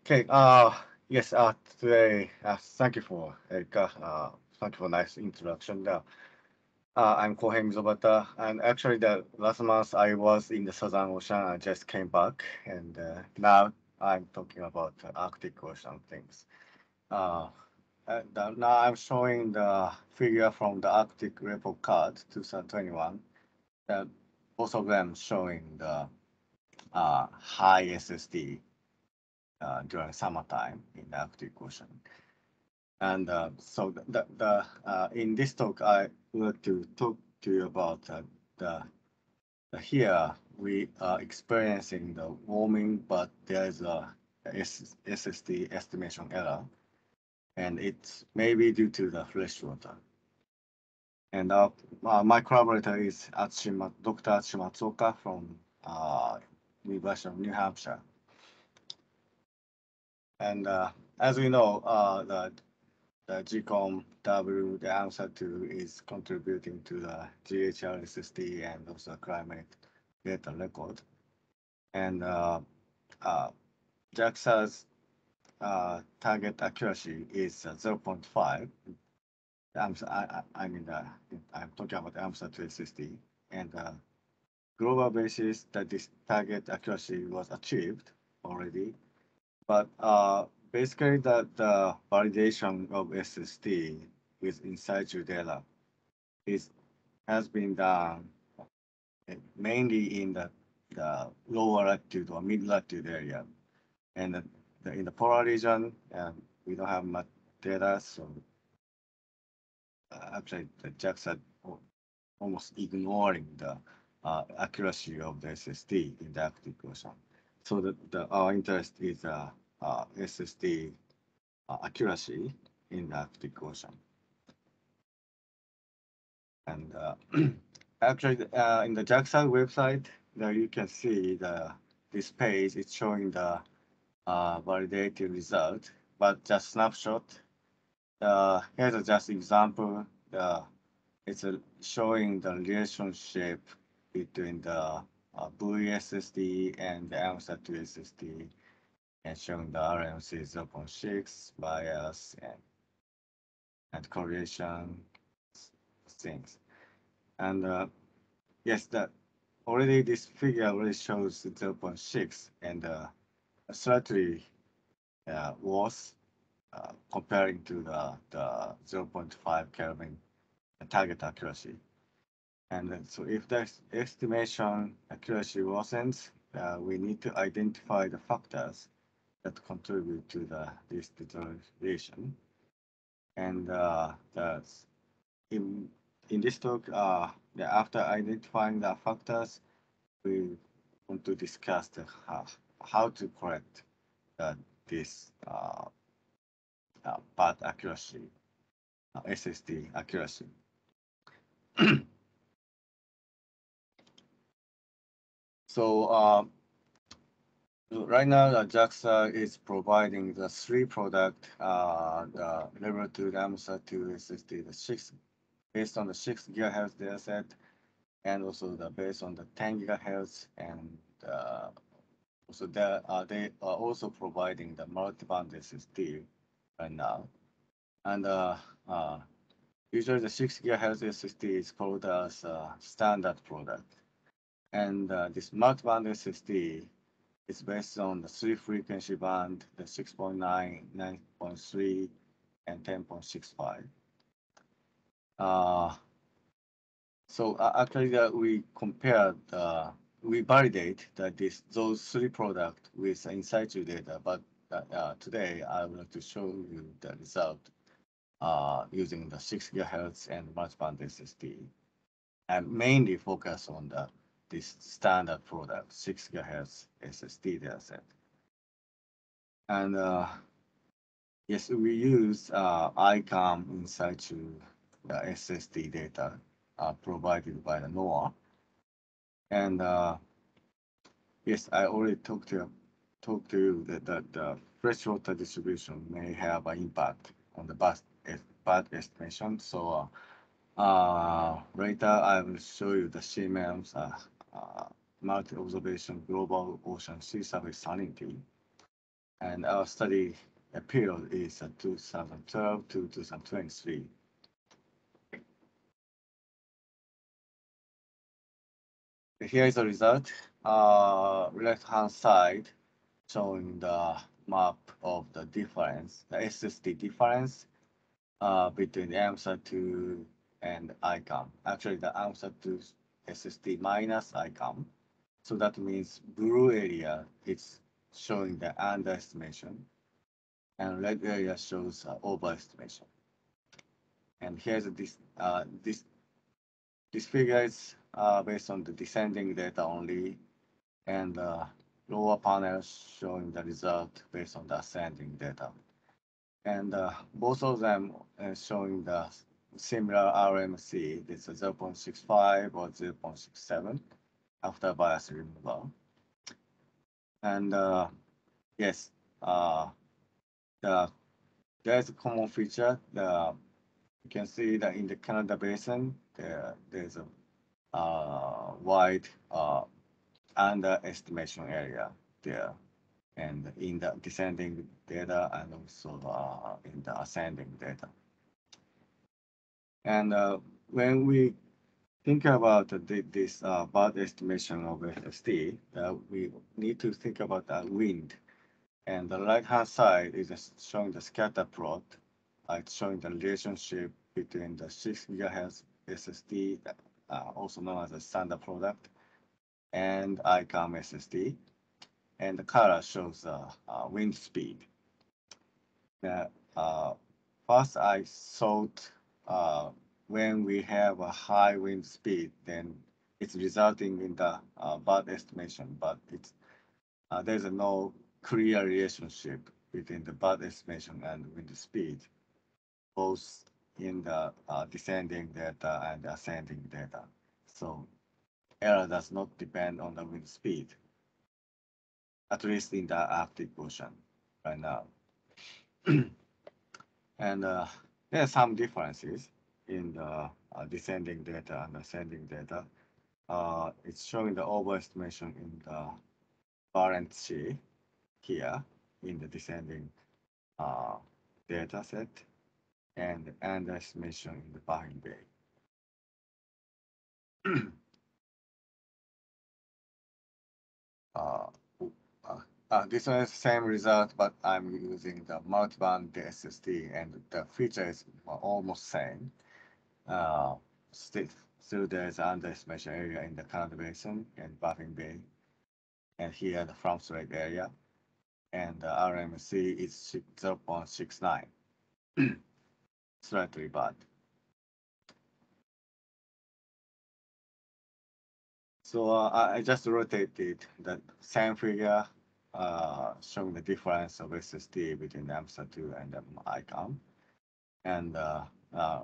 Okay. Yes. Today. Thank you for Erika. Thank you for nice introduction. I'm Kohei Mizobata, and actually, the last month I was in the Southern Ocean. I just came back, and now I'm talking about Arctic Ocean things. Uh, Now I'm showing the figure from the Arctic report card 2021. Uh, Both of them showing the high SST during summertime in the Arctic Ocean. And so in this talk, I would like to talk to you about here we are experiencing the warming, but there is a SST estimation error, and it's maybe due to the freshwater. And my collaborator is Dr. Atsushi Matsuoka from University of New Hampshire. And as we know, the GCOM W, the AMSR2 is contributing to the GHRSST and also climate data record. And uh, JAXA's target accuracy is 0 0.5. I mean, I'm talking about AMSR2 SST. And global basis, that this target accuracy was achieved already. But basically, the validation of SST with in situ data is has been done mainly in the lower latitude or mid latitude area, and in the polar region, we don't have much data, so actually the JAXA almost ignoring the accuracy of the SST in the Arctic Ocean. So our interest is SST accuracy in the Arctic Ocean. And actually, in the JAXA website, there you can see this page. It's showing the validated result, but just snapshot. Here's a just example. It's showing the relationship between the buoy SST and the AMSR2 SST, and showing the RMC 0.6 bias and correlation things. And yes, that already this figure already shows 0 0.6 and slightly worse comparing to the 0 0.5 Kelvin target accuracy. And so if the estimation accuracy worsens, we need to identify the factors that contribute to this deterioration. And in this talk, after identifying the factors, we want to discuss how to correct this bad accuracy, SST accuracy. So right now, JAXA is providing the three product, the level 2 AMSR2 SST, based on the 6 GHz dataset, and also based on the 10 GHz, and also they are also providing the multiband SST right now. And usually the 6 GHz SST is called as a standard product. And this multiband SST is based on the three frequency band, the 6.9, 9.3, and 10.65. So actually, we validate that those three products with in situ data. But today, I would like to show you the result using the 6 GHz and multiband SST, and mainly focus on this standard product, 6 GHz SST dataset. And yes, we use iQuam in situ SST data provided by the NOAA. And yes, I already talked to you that the freshwater distribution may have an impact on the bad estimation. So later I will show you the CMM's multi-observation global ocean sea surface salinity. And our study period is 2012 to 2023. Here is the result. Left-hand side showing the map of the difference, the SST difference between the AMSR2 and iQuam. Actually, the AMSR2 SST minus iQuam. So that means blue area is showing the underestimation, and red area shows overestimation. And here's this figure is based on the descending data only, and the lower panel showing the result based on the ascending data. And both of them showing the similar RMSE, this is 0.65 or 0.67 after bias removal. And yes, there's a common feature. You can see that in the Canada Basin, there's a wide underestimation area there, and in the descending data and also in the ascending data. And when we think about this bad estimation of SST, we need to think about the wind. And the right-hand side is showing the scatter plot. It's showing the relationship between the 6 GHz SST, also known as a standard product, and iQuam SST. And the color shows wind speed. Now, first, I thought when we have a high wind speed, then it's resulting in the bad estimation, but there's no clear relationship between the bad estimation and wind speed, both in the descending data and ascending data. So error does not depend on the wind speed, at least in the Arctic Ocean right now. And there are some differences in the descending data and ascending data. It's showing the overestimation in the Barents Sea here in the descending data set, and underestimation in the Baffin Bay. uh, this one is the same result, but I'm using the multiband SST, and the feature is almost same. Still there's underestimation area in the Canada Basin and Baffin Bay, and here the From Strait area, and the RMSE is 0.69, slightly bad. So I just rotated the same figure showing the difference of SST between the AMSR2 and the iQuam. And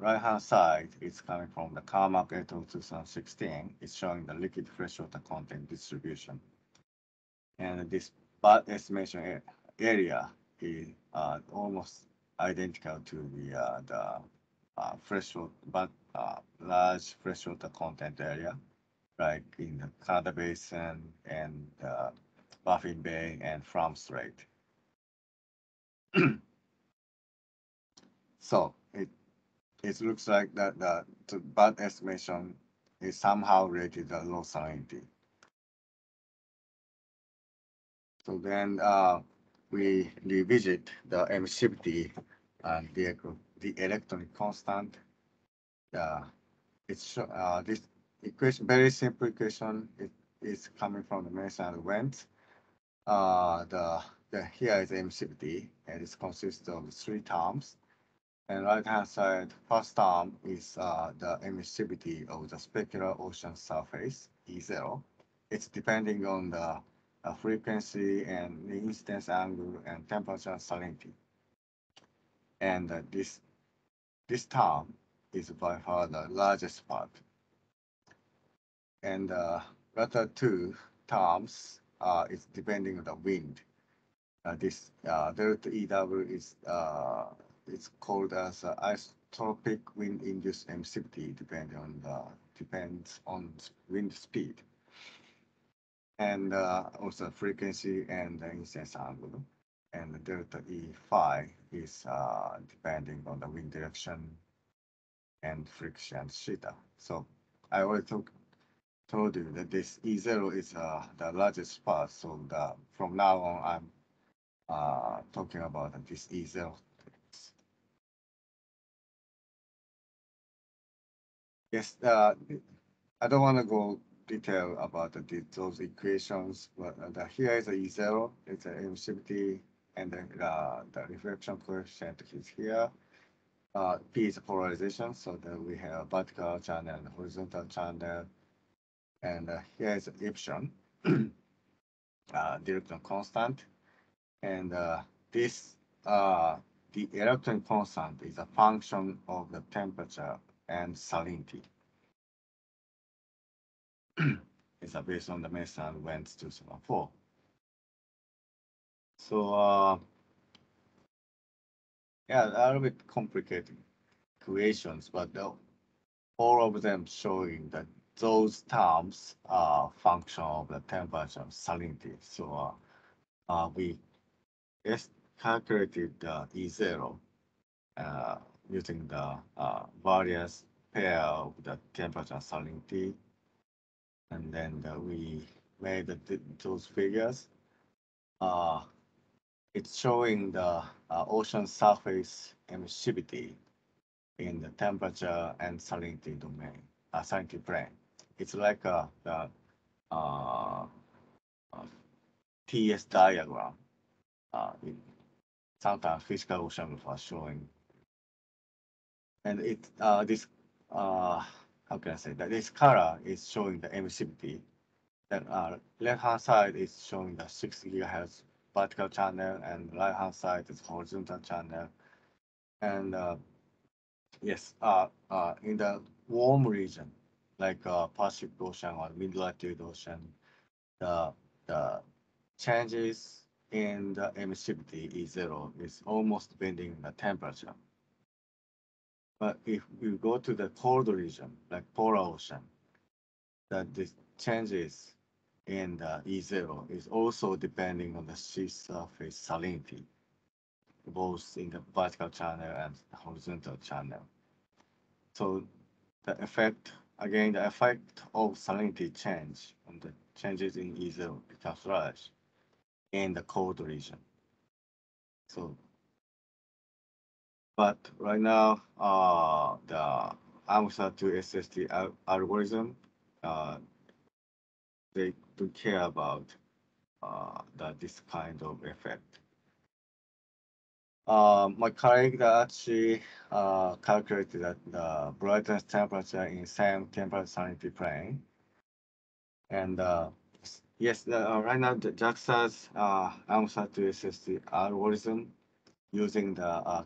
right-hand side is coming from the Carmack et al. 2016. It's showing the liquid freshwater content distribution. And this bad estimation area is almost identical to the freshwater, but large freshwater content area, like in the Canada Basin and Baffin Bay and From Strait. So it looks like that the bad estimation is somehow related to low salinity. So then we revisit the emissivity and the electronic constant. This equation, very simple equation. It is coming from the Mason and Wentz. Here is emissivity, and it consists of three terms. And right-hand side, first term is the emissivity of the specular ocean surface, E0. It's depending on the frequency and the incidence angle and temperature and salinity. And this term is by far the largest part. And the other two terms is depending on the wind. This delta EW is it's called as isotropic wind-induced emissivity, depends on wind speed, and also frequency and the incidence angle. and delta E phi is depending on the wind direction and friction theta. So I already told you that this E0 is the largest part. So from now on, I'm talking about this E0. Yes, I don't want to go detail about those equations, but here is a E0, it's an emissivity, and then the reflection coefficient is here. P is polarization, so that we have vertical channel and horizontal channel, and here is epsilon, direction constant, and this the electron constant is a function of the temperature and salinity. It's based on the method went to 2004. So yeah, a little bit complicated equations, but all of them showing that those terms are function of the temperature and salinity. So we calculated the E0 using the various pair of the temperature and salinity, and then we made those figures. It's showing the ocean surface emissivity in the temperature and salinity domain, salinity plane. It's like the uh, TS diagram. Sometimes physical oceanography are showing, and this how can I say that this color is showing the emissivity. Then left hand side is showing the 6 GHz vertical channel, and right hand side is horizontal channel. And yes, in the warm region, like Pacific Ocean or mid-latitude ocean, the the changes in the emissivity E0 is almost bending the temperature. But if you go to the cold region, like polar ocean, that the changes in the E0 is also depending on the sea surface salinity, both in the vertical channel and horizontal channel. So the effect, again, the effect of salinity change on the changes in E0 becomes large in the cold region. So, but right now, the AMSR2 SST algorithm, uh, they do care about this kind of effect. My colleague actually calculated that the brightness temperature in same temperature salinity plane. And yes, right now the JAXA's AMSR2 SST algorithm using the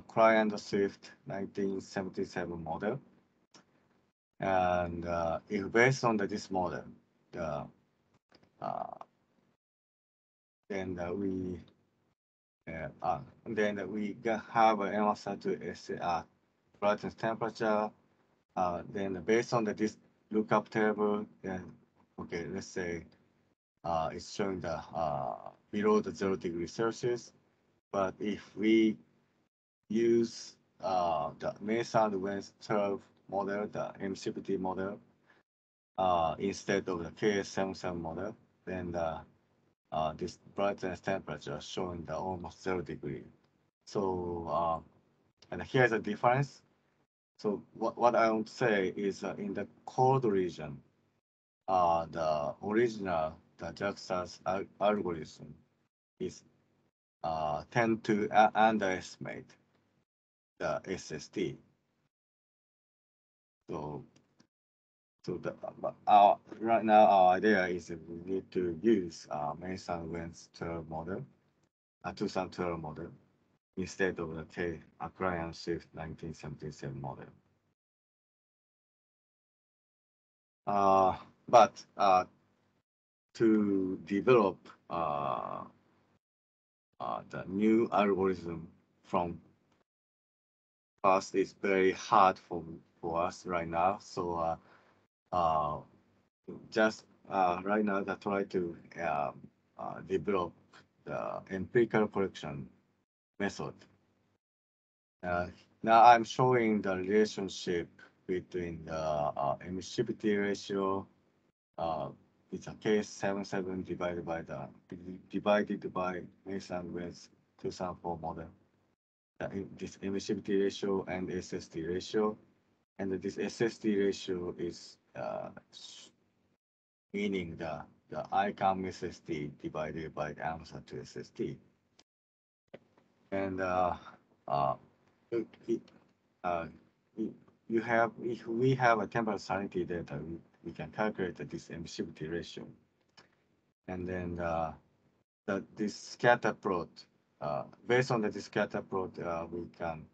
Client Swift 1977 model. And if based on this model, the then we have an AMSR2 brightness temperature. Then based on this lookup table, then okay, let's say it's showing the below the 0 degrees Celsius. But if we use the Mason Wentz 12 model, the MCPT model, instead of the KS77 model, then this brightness temperature showing the almost 0 degree. So and here's the difference. So what I want to say is in the cold region, the original the JAXA's algorithm is tend to underestimate the SST. So right now our idea is we need to use Mason Wentz 12 model, 2012 model instead of the Client Swift 1977 model. But to develop the new algorithm from first is very hard for us right now. So just right now, I try to develop the empirical correction method. Now I'm showing the relationship between the emissivity ratio. It's a case 77 divided by Mason with 2004 model. This emissivity ratio and SST ratio, and this SST ratio is meaning the iQuam SST divided by the AMSR2 SST. And it, it, uh, you have, if we have a temperature salinity data, we can calculate this emissivity ratio. And then this scatter plot, based on the scatter plot, we can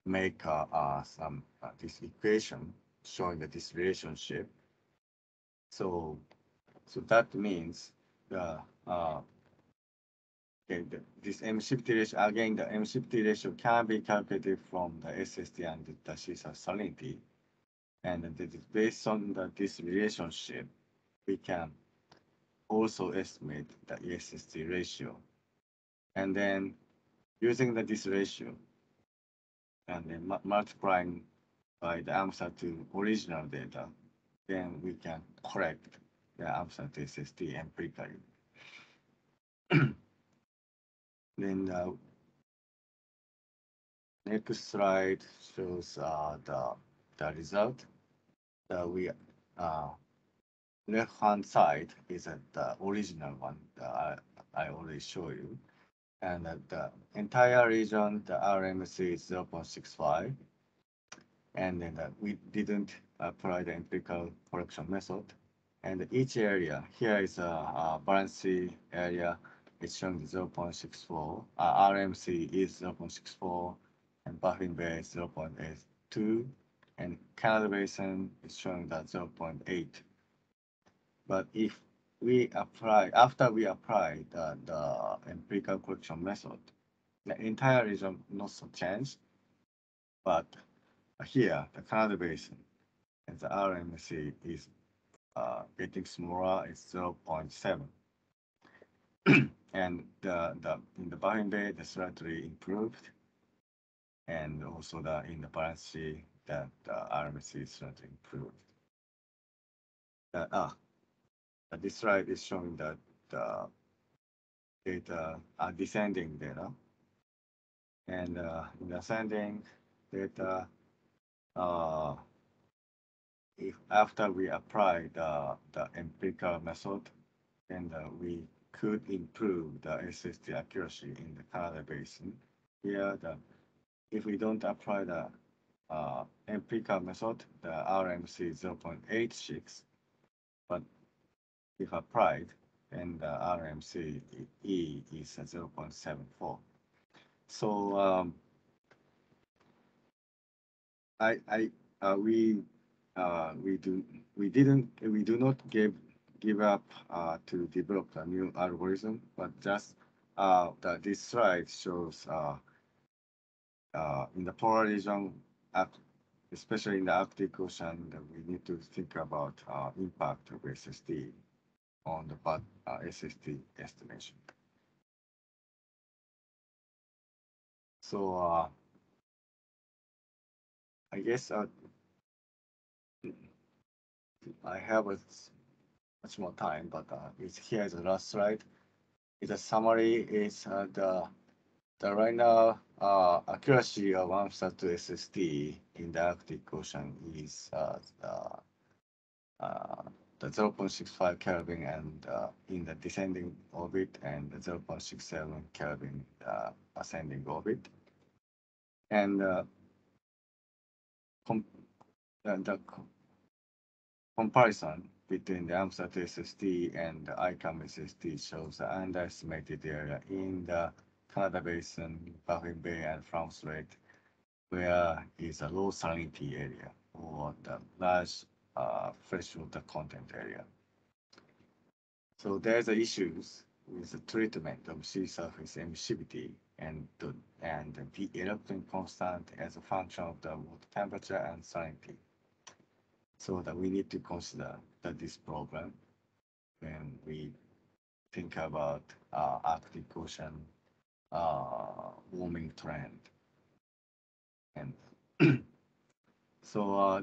make some this equation showing this relationship. So that means this emissivity ratio, again, the emissivity ratio can be calculated from the SST and the salinity. And based on this relationship, we can also estimate the SST ratio. And then using this ratio, and then multiplying by the AMSR2 original data, then we can correct the AMSR2 SST empirically. Then the next slide shows the result. We left-hand side is the original one that I already showed you. And the entire region, the RMSE is 0.65. And then we didn't apply the empirical correction method. And each area, here is a Valency area, it's showing 0.64. RMC is 0.64, and Baffin Bay is 0.82, and Canada Basin is showing that 0.8. But if we apply, after we apply the empirical correction method, the entire region not so changed, but here, the Canada Basin and the RMSE is getting smaller, it's 0.7. And in the Baffin Bay, the slightly improved, and also in the Valency, the RMSE is slightly improved. This slide is showing that the data are descending data, and in the ascending data, if after we apply the empirical method, then we could improve the SST accuracy in the Canada Basin. Here, if we don't apply the empirical method, the RMC is 0.86, but if applied, then the RMC E is 0.74. So we do not give up to develop a new algorithm, but just this slide shows in the polar region, especially in the Arctic Ocean, that we need to think about impact of SST on the SST estimation. So I guess I have much more time, but here's the last slide. The summary is the right now accuracy of AMSR2 SST in the Arctic Ocean is the 0.65 Kelvin and in the descending orbit, and the 0.67 Kelvin ascending orbit. And the comparison between the AMSR2 SST and the iQuam SST shows the underestimated area in the Canada Basin, Baffin Bay, and France Strait, where is a low salinity area or the large freshwater content area. So there's issues with the treatment of sea surface emissivity and the eruption constant as a function of the water temperature and salinity. So that we need to consider this problem when we think about Arctic Ocean warming trend. And so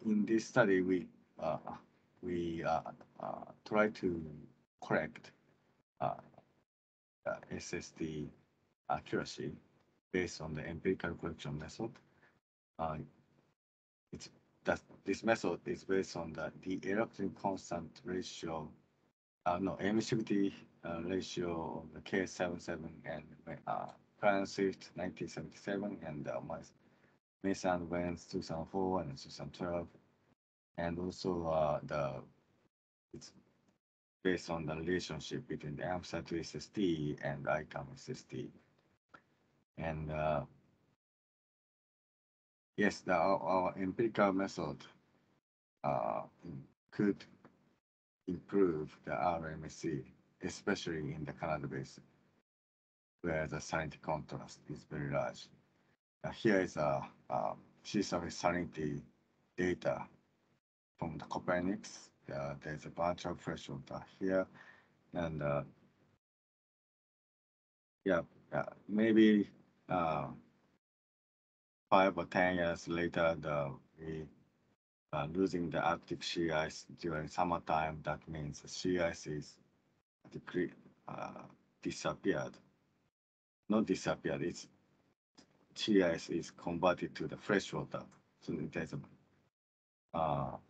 in this study we try to correct uh, SST accuracy based on the empirical correction method. Uh, it's that this method is based on the electron constant ratio, emissivity ratio of the K77 and Clarence Swift 1977 and Mason Vance 2004 and 2012, and also it's based on the relationship between the AMSR2 SST and iQuam SST. And yes, our empirical method could improve the RMSE, especially in the Canada basin, where the salinity contrast is very large. Here is a sea surface salinity data from the Copernicus. There's a bunch of freshwater here, and maybe 5 or 10 years later, we losing the Arctic sea ice during summertime. That means the sea ice is disappeared. Not disappeared. It's sea ice is converted to the freshwater. So there's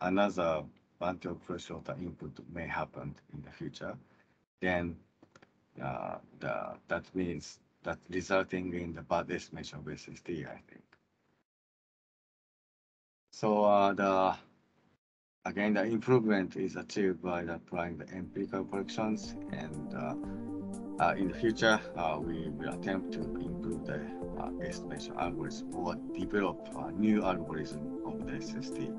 another bunch of freshwater input may happen in the future. Then that means that resulting in the bad estimation of SST, I think. So again, the improvement is achieved by applying the empirical corrections, and in the future, we will attempt to improve the estimation algorithm or develop a new algorithm of the SST.